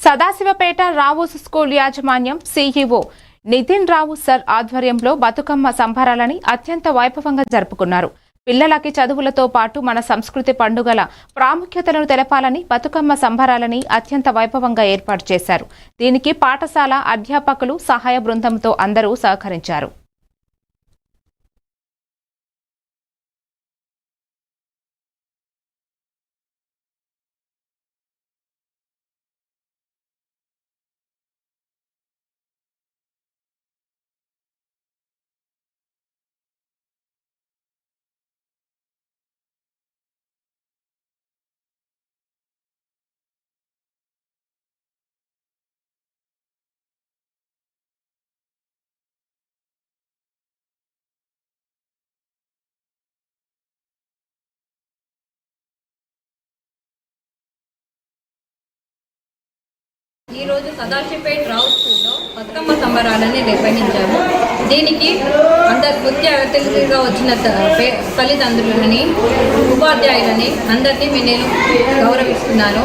Sadasivpet Rao's school యాజమాన్యం CEO Nitin రావు sir ఆధ్వర్యంలో బతుకమ్మ సంబరాలని అత్యంత వైభవంగా జరుపుకున్నారు. పిల్లలకి చదువులతో పాటు మన సంస్కృతి పండుగల ప్రాముఖ్యతలను తెలపాలని బతుకమ్మ సంబరాలని అత్యంత వైభవంగా ఏర్పాటు చేశారు. దీనికి పాఠశాల అధ్యాపకులు సహాయ బృందంతో అందరూ సహకరించారు. ఈరోజు సదాశివపేట రావు స్కూల్లో బతుకమ్మ సంబరాలని నిర్వహించాము. దీనికి ముఖ్య అతిథిగా వచ్చిన తల్లిదండ్రులని, ఉపాధ్యాయులని అందరినీ నేను గౌరవిస్తున్నాను.